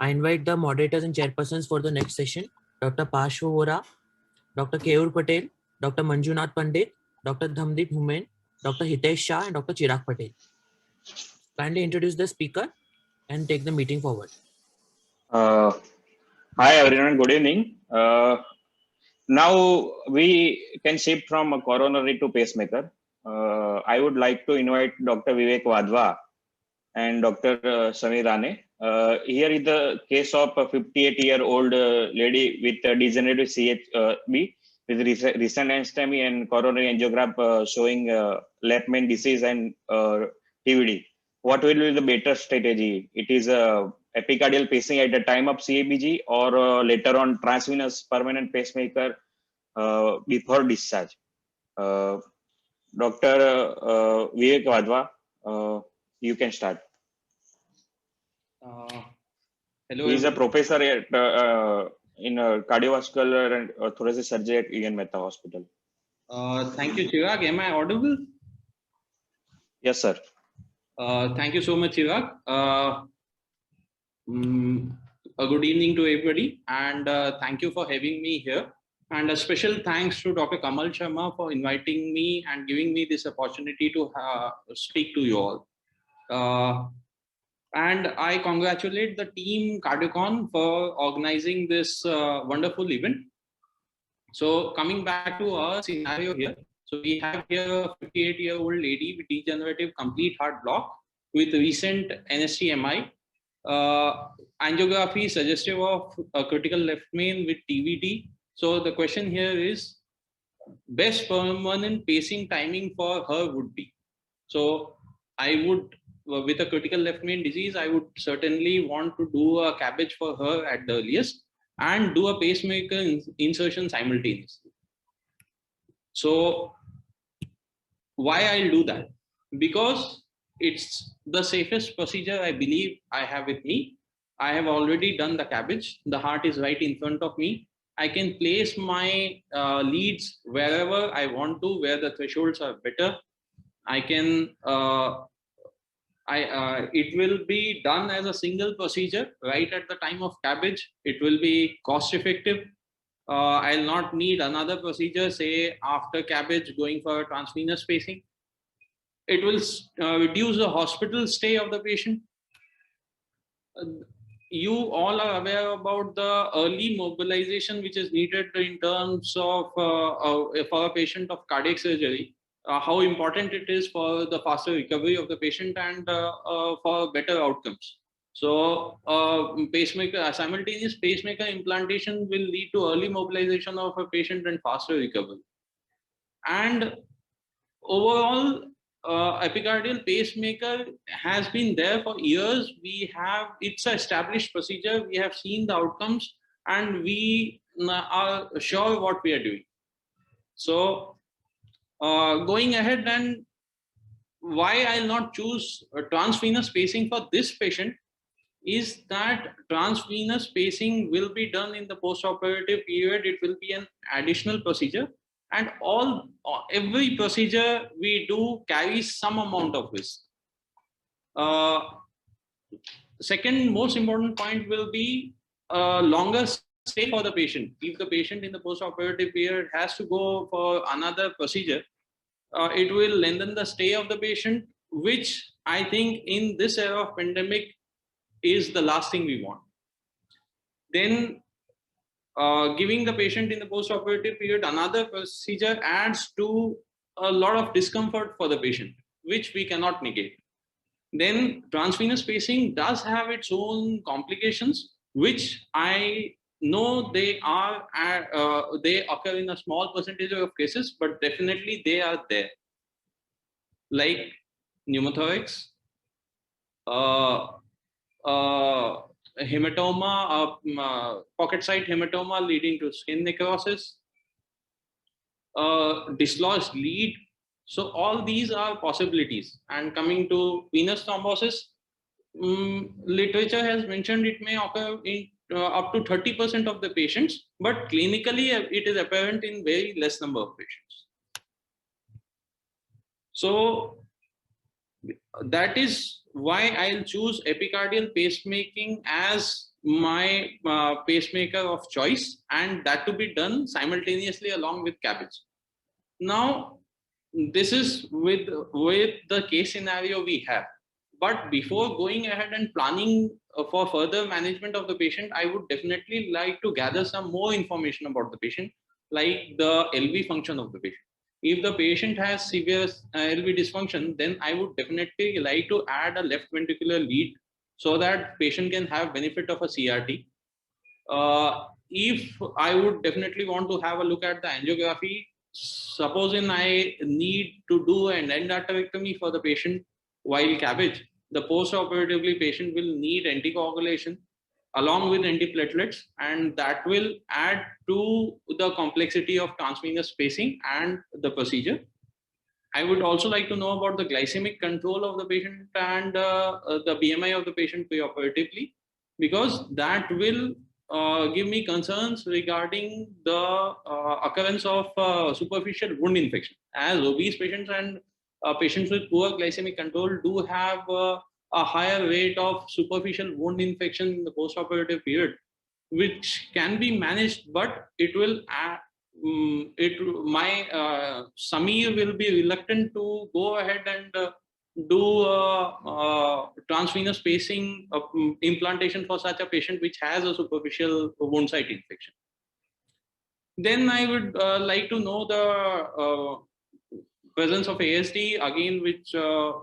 I invite the moderators and chairpersons for the next session, Dr. Pashwa Vora, Dr. Keyur Patel, Dr. Manjunath Pandit, Dr. Dhamdeep Humain, Dr. Hitesh Shah, and Dr. Chirag Patel. Kindly introduce the speaker and take the meeting forward. Hi everyone, good evening. Now we can shift from a coronary to pacemaker. I would like to invite Dr. Vivek Wadhwa and Dr. Samir Rane. Here is the case of a 58-year-old lady with degenerative CHB with recent anstomy and coronary angiogram showing left main disease and TVD. What will be the better strategy? It is epicardial pacing at the time of CABG or later on transvenous permanent pacemaker before discharge. Dr. Vivek Wadhwa, you can start. Hello. He is a professor at in cardiovascular and thoracic surgery at EN Mehta Hospital. Thank you, Chirag. Am I audible? Yes, sir. Thank you so much, Chirag. A good evening to everybody, and thank you for having me here. And a special thanks to Dr. Kamal Sharma for inviting me and giving me this opportunity to speak to you all. And I congratulate the team Cardiocon for organizing this wonderful event. So coming back to our scenario here. So we have here a 58-year-old lady with degenerative complete heart block with recent NST-MI. Angiography suggestive of a critical left main with TVD. So the question here is, best permanent pacing timing for her would be. So I would, with a critical left main disease, I would certainly want to do a CABG for her at the earliest and do a pacemaker insertion simultaneously. So why I'll do that? Because it's the safest procedure I believe I have with me. I have already done the CABG. The heart is right in front of me. I can place my leads wherever I want to, where the thresholds are better. I can, it will be done as a single procedure right at the time of CABG. It will be cost effective. I'll not need another procedure, say after CABG going for transvenous pacing. It will reduce the hospital stay of the patient. You all are aware about the early mobilization which is needed in terms of for a patient of cardiac surgery, how important it is for the faster recovery of the patient and for better outcomes. So pacemaker, simultaneous pacemaker implantation will lead to early mobilization of a patient and faster recovery. And overall, epicardial pacemaker has been there for years. We have, it's an established procedure. We have seen the outcomes and we are sure what we are doing. So going ahead, and why I'll not choose transvenous pacing for this patient is that transvenous pacing will be done in the post-operative period. It will be an additional procedure, and every procedure we do carries some amount of risk. Second most important point will be longer stay for the patient. If the patient in the post-operative period has to go for another procedure, it will lengthen the stay of the patient, which I think in this era of pandemic is the last thing we want. Then giving the patient in the post-operative period another procedure adds to a lot of discomfort for the patient, which we cannot negate. Then transvenous pacing does have its own complications, which I know they occur in a small percentage of cases, but definitely they are there, like pneumothorax, hematoma, pocket site hematoma leading to skin necrosis, dislodged lead. So all these are possibilities. And coming to venous thrombosis, literature has mentioned it may occur in up to 30% of the patients, but clinically it is apparent in very less number of patients. So that is why I'll choose epicardial pacemaking as my pacemaker of choice, and that to be done simultaneously along with CABG. Now, this is with the case scenario we have. But before going ahead and planning for further management of the patient, I would definitely like to gather some more information about the patient, like the LV function of the patient. If the patient has severe LV dysfunction, then I would definitely like to add a left ventricular lead so that patient can have benefit of a CRT. If I would definitely want to have a look at the angiography, supposing I need to do an endarterectomy for the patient while CABG, the post-operatively patient will need anticoagulation along with antiplatelets, and that will add to the complexity of transvenous spacing and the procedure. I would also like to know about the glycemic control of the patient and the BMI of the patient preoperatively, because that will give me concerns regarding the occurrence of superficial wound infection, as obese patients and patients with poor glycemic control do have a higher rate of superficial wound infection in the postoperative period, which can be managed, but it will Samir will be reluctant to go ahead and do transvenous spacing implantation for such a patient which has a superficial wound site infection. Then I would like to know the presence of ASD again, which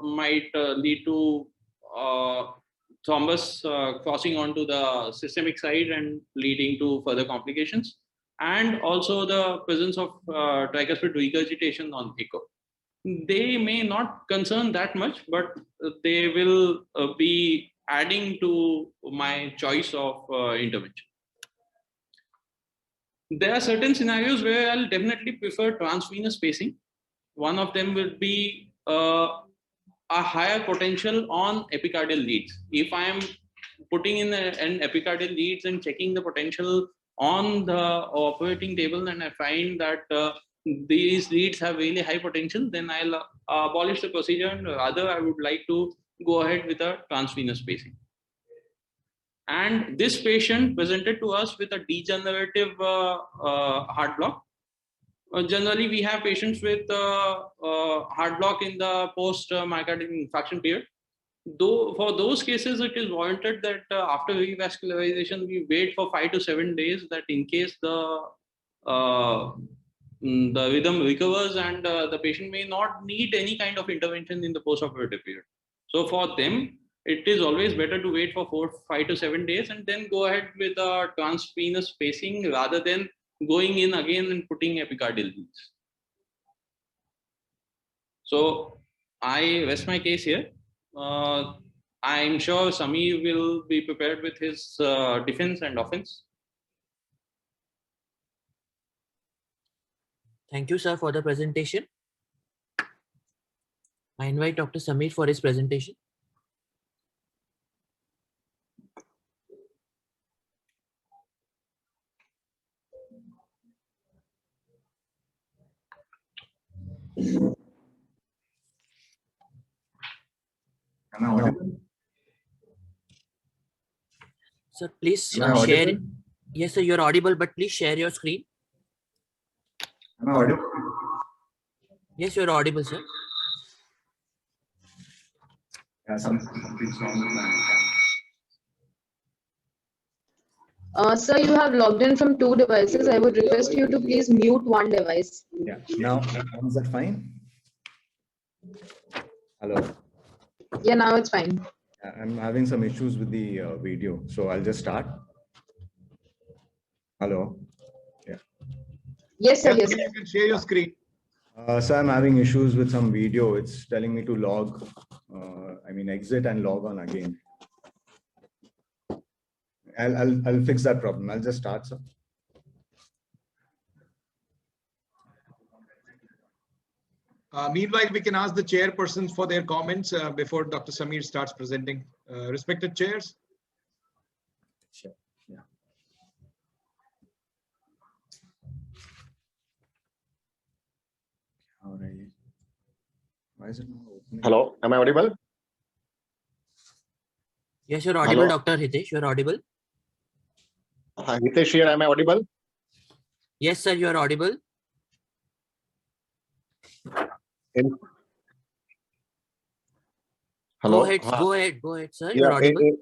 might lead to thrombus crossing onto the systemic side and leading to further complications, and also the presence of tricuspid regurgitation on echo. They may not concern that much, but they will be adding to my choice of intervention. There are certain scenarios where I'll definitely prefer transvenous spacing. One of them will be a higher potential on epicardial leads. If I am putting in an epicardial leads and checking the potential on the operating table, and I find that these leads have really high potential, then I'll abolish the procedure, and rather I would like to go ahead with a transvenous spacing. And this patient presented to us with a degenerative heart block. Generally, we have patients with heart block in the post-myocardial infarction period. Though for those cases, it is warranted that after revascularization, we wait for 5 to 7 days, that in case the rhythm recovers and the patient may not need any kind of intervention in the post-operative period. So for them, it is always better to wait for 5 to 7 days and then go ahead with a transvenous spacing rather than going in again and putting epicardial leads. So I rest my case here. I'm sure Samir will be prepared with his defense and offense. Thank you, sir, for the presentation. I invite Dr. Samir for his presentation. Am I audible? Sir, please Am I share. audible? Yes, sir, you're audible, but please share your screen. Am I audible? Yes, you're audible, sir. Yeah, something's wrong with my account. Sir, you have logged in from 2 devices. I would request you to please mute one device. Yeah, now is that fine? Hello. Yeah, now it's fine. I'm having some issues with the video, so I'll just start. Hello. Yeah. Yes, sir. Yes. You can share your screen. So I'm having issues with some video. It's telling me to log, exit and log on again. I'll fix that problem. I'll just start, sir. Meanwhile, we can ask the chairpersons for their comments before Dr. Samir starts presenting. Respected chairs. Sure. Yeah. All right. Why is it not opening? Hello, am I audible? Yes, you're audible, Hello? Dr. Hitesh, you're audible. Hitesh here, am I audible? Yes, sir, you are audible. Hello. Go ahead, sir. You Yeah, are audible.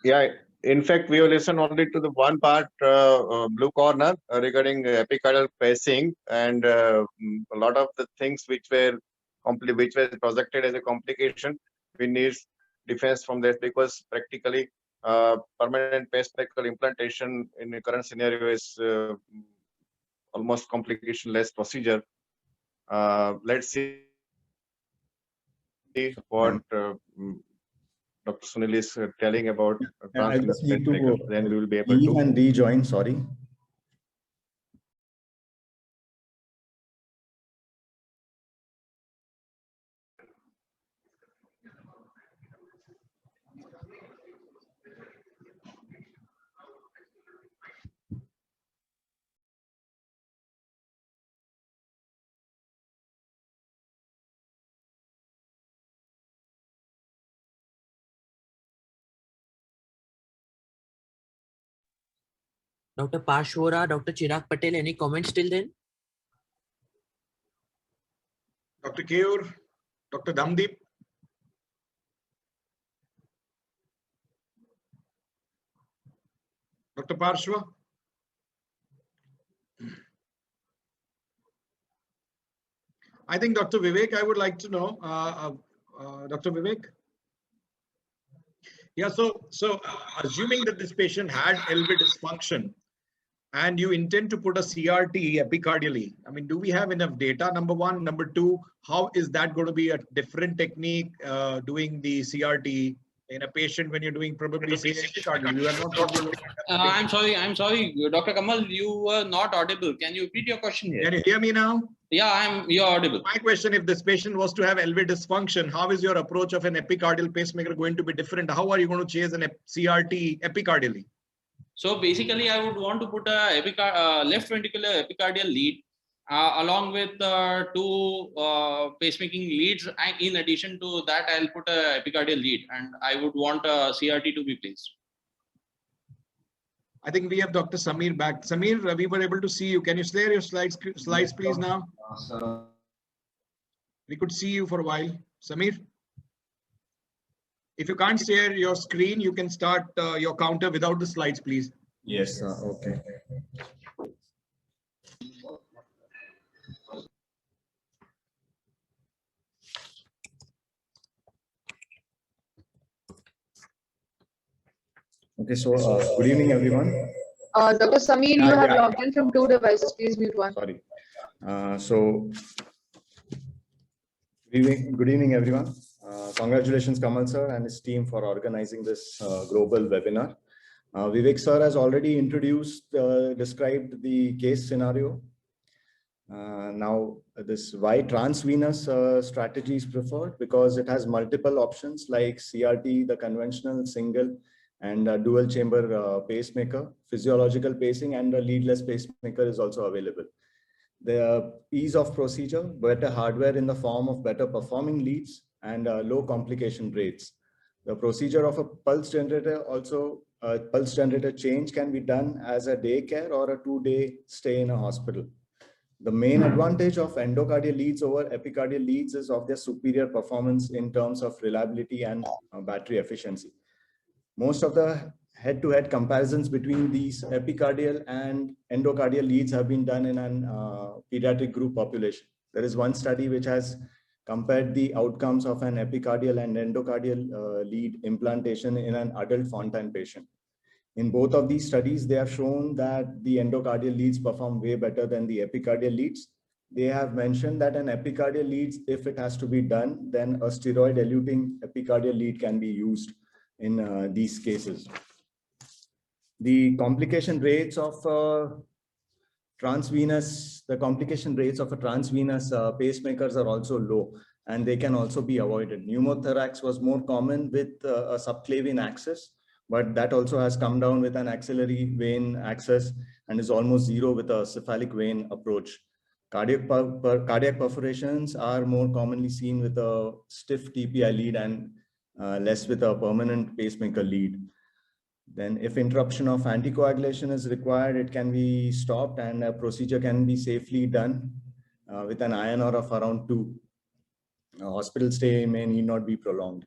yeah. In fact, we have listened only to the one part, blue corner, regarding epicardial pacing, and a lot of the things which were projected as a complication. We need defense from that, because practically permanent pacemaker implantation in the current scenario is almost complication-less procedure. Let's see what Dr. Sunil is telling about I transvenous just need pacemaker. to Then we will be able leave to. and rejoin, sorry. Dr. Parsh Vora, Dr. Chirag Patel, any comments till then? Dr. Keyur, Dr. Dhamdeep. Dr. Parshva. I think Dr. Vivek, I would like to know, Dr. Vivek. Yeah, so assuming that this patient had LV dysfunction and you intend to put a CRT epicardially, I mean, do we have enough data? Number one. Number two, how is that going to be a different technique doing the CRT in a patient when you're doing probably say epicardial? You are not talking. I'm sorry, Dr. Kamal, you were not audible. Can you repeat your question here? Can you hear me now? Yeah, you're audible. My question, if this patient was to have LV dysfunction, how is your approach of an epicardial pacemaker going to be different? How are you going to chase an CRT epicardially? So basically, I would want to put a left ventricular epicardial lead along with two pacemaking leads. And in addition to that, I'll put a epicardial lead, and I would want a CRT to be placed. I think we have Dr. Samir back. Samir, we were able to see you. Can you share your slides please now? We could see you for a while. Samir? If you can't share your screen, you can start your counter without the slides, please. Yes, okay. Okay, so good evening, everyone. Dr. Samir, you have logged in from 2 devices. Please mute one. Sorry. Good evening, everyone. Congratulations, Kamal sir and his team for organizing this global webinar. Vivek sir has already described the case scenario. Now, why transvenous strategy is preferred, because it has multiple options like CRT, the conventional single and dual chamber pacemaker, physiological pacing, and a leadless pacemaker is also available. The ease of procedure, better hardware in the form of better performing leads, and low complication rates. The procedure of a pulse generator pulse generator change can be done as a day care or a 2-day stay in a hospital. The main advantage of endocardial leads over epicardial leads is of their superior performance in terms of reliability and battery efficiency. Most of the head-to-head comparisons between these epicardial and endocardial leads have been done in an pediatric group population. There is one study which has compared the outcomes of an epicardial and endocardial lead implantation in an adult Fontan patient. In both of these studies, they have shown that the endocardial leads perform way better than the epicardial leads. They have mentioned that an epicardial leads, if it has to be done, then a steroid-eluting epicardial lead can be used in these cases. The complication rates of transvenous pacemakers are also low, and they can also be avoided. Pneumothorax was more common with a subclavian access, but that also has come down with an axillary vein access and is almost zero with a cephalic vein approach. Cardiac perforations are more commonly seen with a stiff TPI lead and less with a permanent pacemaker lead. Then if interruption of anticoagulation is required, it can be stopped and a procedure can be safely done with an INR of around 2. Hospital stay may need not be prolonged.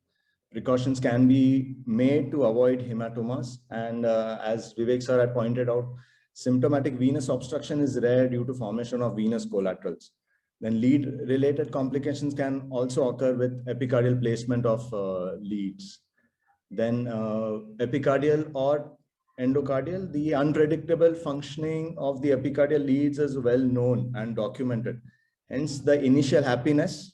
Precautions can be made to avoid hematomas. And as Vivek sir had pointed out, symptomatic venous obstruction is rare due to formation of venous collaterals. Then lead related complications can also occur with epicardial placement of leads. Then epicardial or endocardial, the unpredictable functioning of the epicardial leads is well known and documented. Hence the initial happiness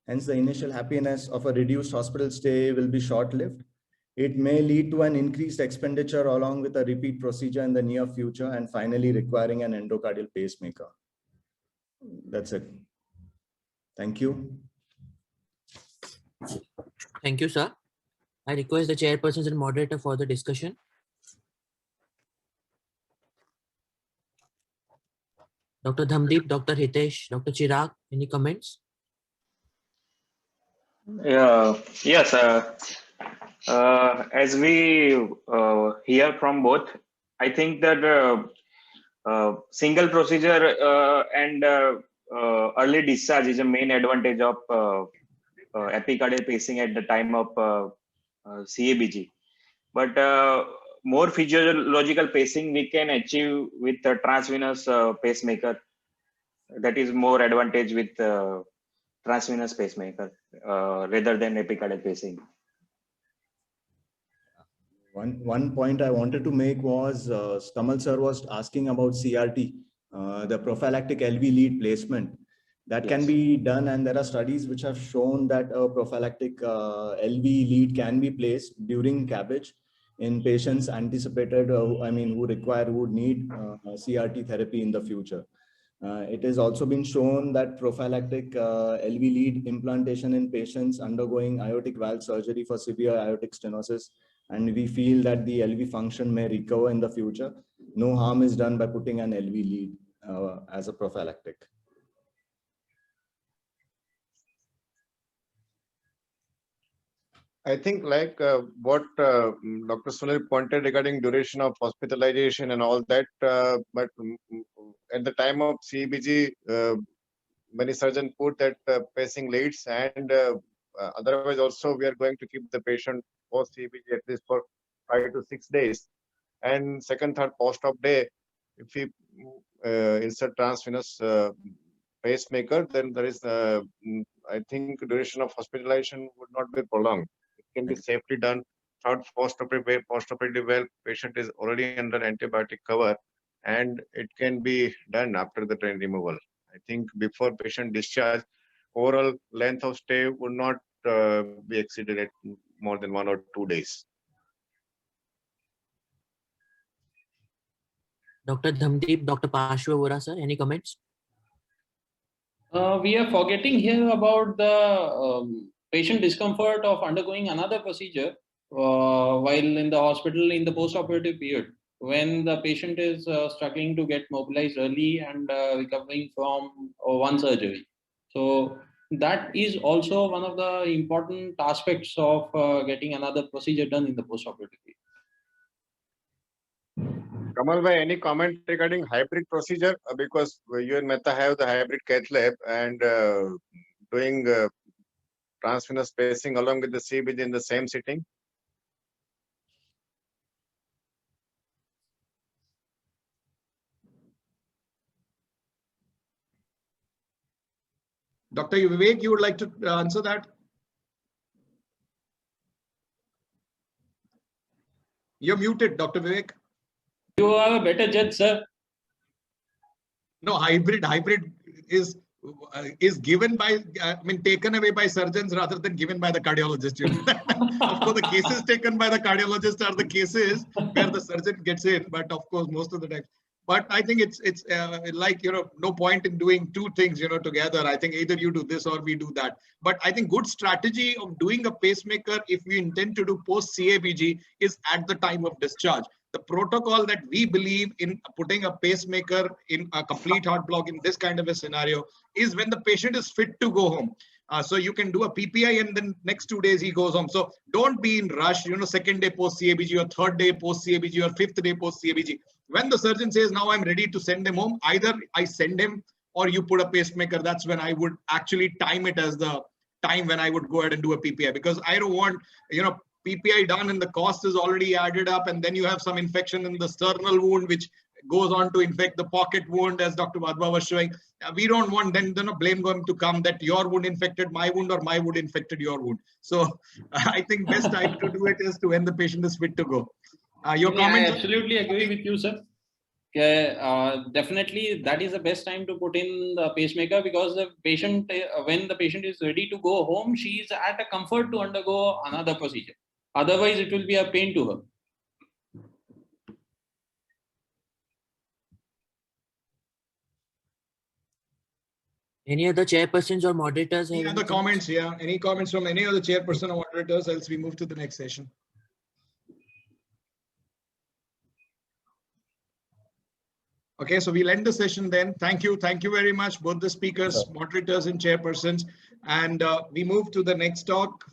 of a reduced hospital stay will be short-lived. It may lead to an increased expenditure along with a repeat procedure in the near future and finally requiring an endocardial pacemaker. That's it. Thank you. Thank you, sir. I request the chairpersons and moderator for the discussion. Dr. Dhamdeep, Dr. Hitesh, Dr. Chirag, any comments? Yes, as we hear from both, I think that single procedure and early discharge is a main advantage of epicardial pacing at the time of CABG. But more physiological pacing we can achieve with a transvenous pacemaker. That is more advantage with transvenous pacemaker rather than epicardial pacing. One point I wanted to make was Kamal sir was asking about CRT, the prophylactic LV lead placement. That can be done, and there are studies which have shown that a prophylactic LV lead can be placed during CABG in patients anticipated, who would need CRT therapy in the future. It has also been shown that prophylactic LV lead implantation in patients undergoing aortic valve surgery for severe aortic stenosis, and we feel that the LV function may recover in the future. No harm is done by putting an LV lead as a prophylactic. I think like what Dr. Sunil pointed regarding duration of hospitalization and all that, but at the time of CBG, many surgeons put that pacing leads, and otherwise also we are going to keep the patient post CBG at least for 5 to 6 days. And second, third post-op day, if we insert transvenous pacemaker, then there is, I think, duration of hospitalization would not be prolonged. It can be safely done. Third post-operative well, patient is already under antibiotic cover, and it can be done after the drain removal. I think before patient discharge, overall length of stay would not be exceeded at more than 1 or 2 days. Dr. Dhamdeep, Dr. Parshva Vora, sir, any comments? We are forgetting here about the patient discomfort of undergoing another procedure while in the hospital in the post-operative period, when the patient is struggling to get mobilized early and recovering from one surgery. So that is also one of the important aspects of getting another procedure done in the post-operative period. Kamal bhai, any comment regarding hybrid procedure? Because you and Mehta have the hybrid cath lab, and doing transvenous pacing along with the CBG in the same sitting. Dr. Vivek, you would like to answer that? You're muted, Dr. Vivek. You are a better judge, sir. No, hybrid is given by, taken away by surgeons rather than given by the cardiologist. Of course, the cases taken by the cardiologist are the cases where the surgeon gets in, but of course, most of the time. But I think it's like, no point in doing two things, together. I think either you do this or we do that. But I think good strategy of doing a pacemaker, if we intend to do post CABG, is at the time of discharge. The protocol that we believe in putting a pacemaker in a complete heart block in this kind of a scenario is when the patient is fit to go home. So you can do a PPI and then next 2 days he goes home. So don't be in rush, second day post CABG or third day post CABG or fifth day post CABG. When the surgeon says, now I'm ready to send him home, either I send him or you put a pacemaker. That's when I would actually time it as the time when I would go ahead and do a PPI, because I don't want, PPI done and the cost is already added up, and then you have some infection in the sternal wound, which goes on to infect the pocket wound, as Dr. Wadhwa was showing. We don't want then blame going to come that your wound infected my wound or my wound infected your wound. So I think best time to do it is to when the patient is fit to go. Your comments? I absolutely agree with you, sir. Definitely, that is the best time to put in the pacemaker, because the patient, when the patient is ready to go home, she is at a comfort to undergo another procedure. Otherwise, it will be a pain to her. Any other chairpersons or moderators? Any other comments? Yeah. Any comments from any other chairperson or moderators? Else we move to the next session. Okay, so we'll end the session then. Thank you. Thank you very much, both the speakers, moderators and chairpersons. And we move to the next talk.